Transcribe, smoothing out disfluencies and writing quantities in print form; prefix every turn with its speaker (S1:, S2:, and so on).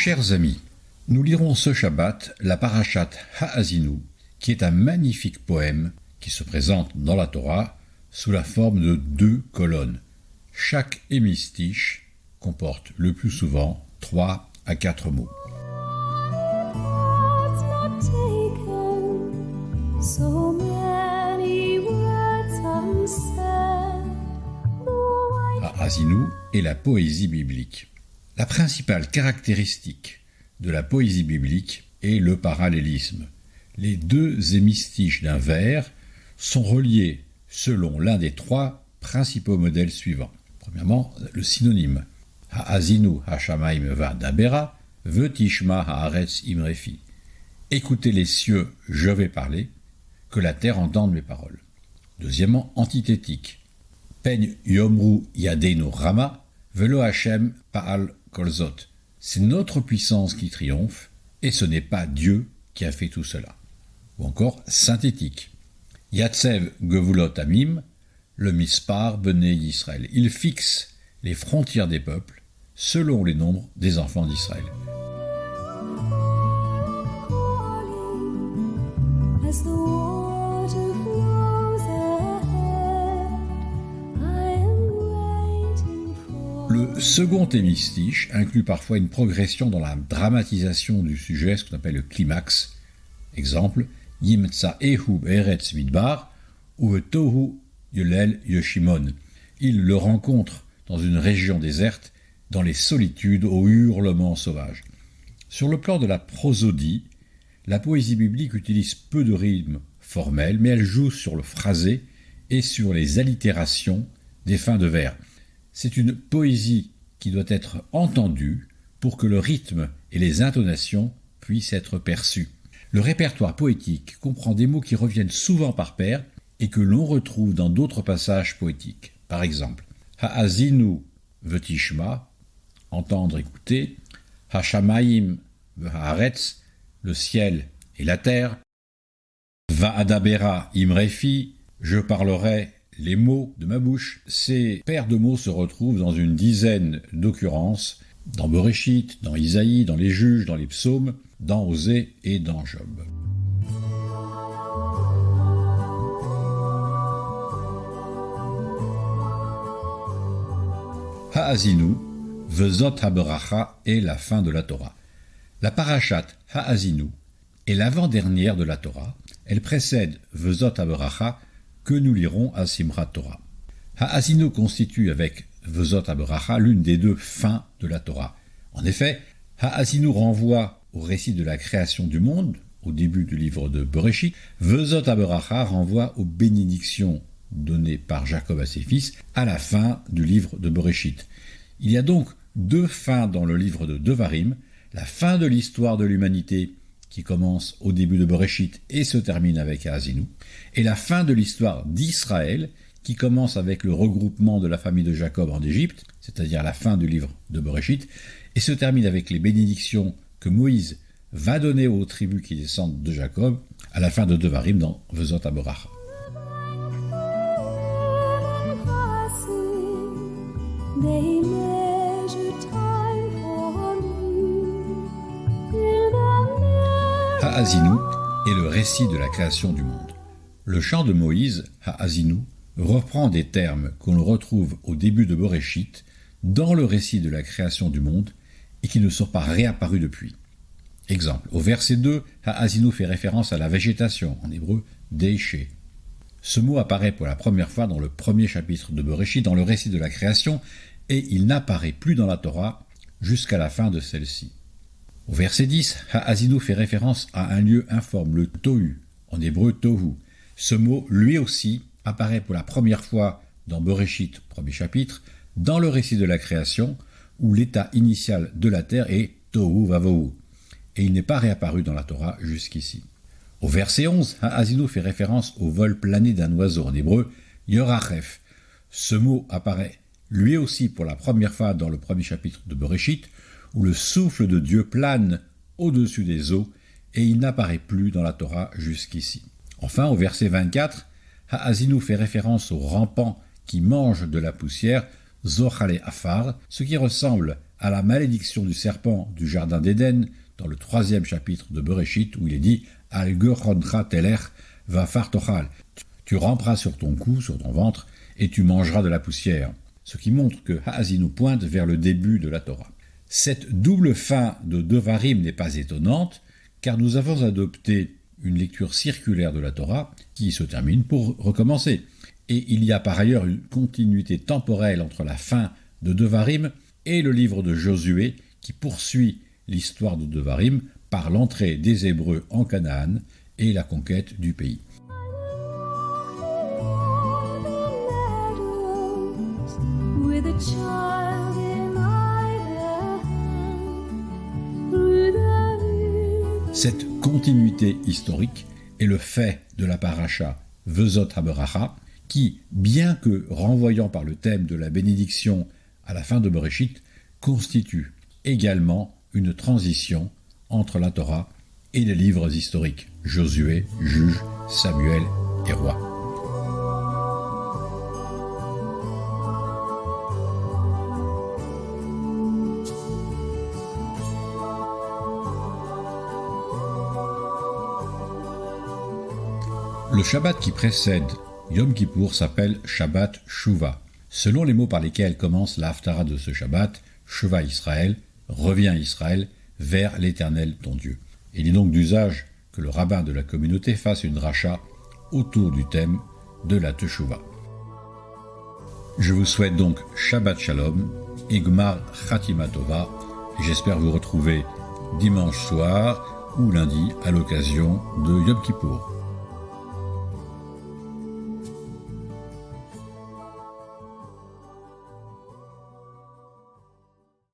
S1: Chers amis, nous lirons ce Shabbat la parashat Ha'azinu, qui est un magnifique poème qui se présente dans la Torah sous la forme de 2 colonnes. Chaque hémistiche comporte le plus souvent 3 à 4 mots. Ha'azinu est la poésie biblique. La principale caractéristique de la poésie biblique est le parallélisme. Les 2 hémistiches d'un vers sont reliés selon l'un des 3 principaux modèles suivants. Premièrement, le synonyme. Ha'azinu ha'shamayim va'adabera, ve'tishma ha'aretz imrefi. Écoutez les cieux, je vais parler, que la terre entende mes paroles. Deuxièmement, antithétique. Pen yomru yadenu rama, velo Hashem pa'al kolzot. C'est notre puissance qui triomphe, et ce n'est pas Dieu qui a fait tout cela. Ou encore synthétique. Yatsev gevulot amim, le mispar bené Israël. Il fixe les frontières des peuples selon les nombres des enfants d'Israël. Le second hémistiche inclut parfois une progression dans la dramatisation du sujet, ce qu'on appelle le climax. Exemple, Yimtsa ehu eretz midbar ou tohu yolel yoshimon. Il le rencontre dans une région déserte, dans les solitudes aux hurlements sauvages. Sur le plan de la prosodie, la poésie biblique utilise peu de rythmes formels, mais elle joue sur le phrasé et sur les allitérations des fins de vers. C'est une poésie qui doit être entendue pour que le rythme et les intonations puissent être perçus. Le répertoire poétique comprend des mots qui reviennent souvent par paire et que l'on retrouve dans d'autres passages poétiques. Par exemple, Ha'azinu ve'tishma, entendre, écouter, Ha'shamayim ve'haaretz, le ciel et la terre, Va'adabera imrefi, je parlerai les mots de ma bouche. Ces paires de mots se retrouvent dans une dizaine d'occurrences, dans Bereshit, dans Isaïe, dans les Juges, dans les Psaumes, dans Osée et dans Job. Ha'azinu, vezot haberacha est la fin de la Torah. La parashat Ha'azinu est l'avant-dernière de la Torah. Elle précède vezot haberacha que nous lirons à Simchat Torah. Ha'azinu constitue avec vezot haberacha l'une des 2 fins de la Torah. En effet, Ha'azinu renvoie au récit de la création du monde, au début du livre de Bereshit. Vezot haberacha renvoie aux bénédictions données par Jacob à ses fils à la fin du livre de Bereshit. Il y a donc 2 fins dans le livre de Devarim, la fin de l'histoire de l'humanité qui commence au début de Bereshit et se termine avec Ha'azinu, et la fin de l'histoire d'Israël qui commence avec le regroupement de la famille de Jacob en Égypte, c'est-à-dire la fin du livre de Bereshit, et se termine avec les bénédictions que Moïse va donner aux tribus qui descendent de Jacob à la fin de Devarim dans Vezot haberacha. Ha'azinu est le récit de la création du monde. Le chant de Moïse, Ha'azinu, reprend des termes qu'on retrouve au début de Bereshit dans le récit de la création du monde et qui ne sont pas réapparus depuis. Exemple, au verset 2, Ha'azinu fait référence à la végétation, en hébreu, Deishé. Ce mot apparaît pour la première fois dans le premier chapitre de Bereshit, dans le récit de la création, et il n'apparaît plus dans la Torah jusqu'à la fin de celle-ci. Au verset 10, Ha'azinu fait référence à un lieu informe, le Tohu, en hébreu Tohu. Ce mot, lui aussi, apparaît pour la première fois dans Bereshit, premier chapitre, dans le récit de la création, où l'état initial de la terre est Tohu Vavohu, et il n'est pas réapparu dans la Torah jusqu'ici. Au verset 11, Ha'azinu fait référence au vol plané d'un oiseau, en hébreu Yorachef. Ce mot apparaît lui aussi pour la première fois dans le premier chapitre de Bereshit, où le souffle de Dieu plane au-dessus des eaux, et il n'apparaît plus dans la Torah jusqu'ici. Enfin, au verset 24, Ha'azinu fait référence aux rampants qui mangent de la poussière, Zochale Afar, ce qui ressemble à la malédiction du serpent du jardin d'Éden, dans le 3e chapitre de Bereshit, où il est dit « Al geroncha teler va fartochal » tu ramperas sur ton cou, sur ton ventre, et tu mangeras de la poussière. Ce qui montre que Ha'azinu pointe vers le début de la Torah. Cette double fin de Devarim n'est pas étonnante, car nous avons adopté une lecture circulaire de la Torah qui se termine pour recommencer. Et il y a par ailleurs une continuité temporelle entre la fin de Devarim et le livre de Josué qui poursuit l'histoire de Devarim par l'entrée des Hébreux en Canaan et la conquête du pays. Cette continuité historique est le fait de la paracha Vezot HaBeracha qui, bien que renvoyant par le thème de la bénédiction à la fin de Bereshit, constitue également une transition entre la Torah et les livres historiques Josué, Juges, Samuel et Rois. Le Shabbat qui précède Yom Kippour s'appelle Shabbat Shuvah. Selon les mots par lesquels commence la Haftara de ce Shabbat, Shuvah Israël, reviens Israël vers l'Éternel ton Dieu. Il est donc d'usage que le rabbin de la communauté fasse une dracha autour du thème de la Teshuvah. Je vous souhaite donc Shabbat Shalom et Gmar Chatima Tova et j'espère vous retrouver dimanche soir ou lundi à l'occasion de Yom Kippour.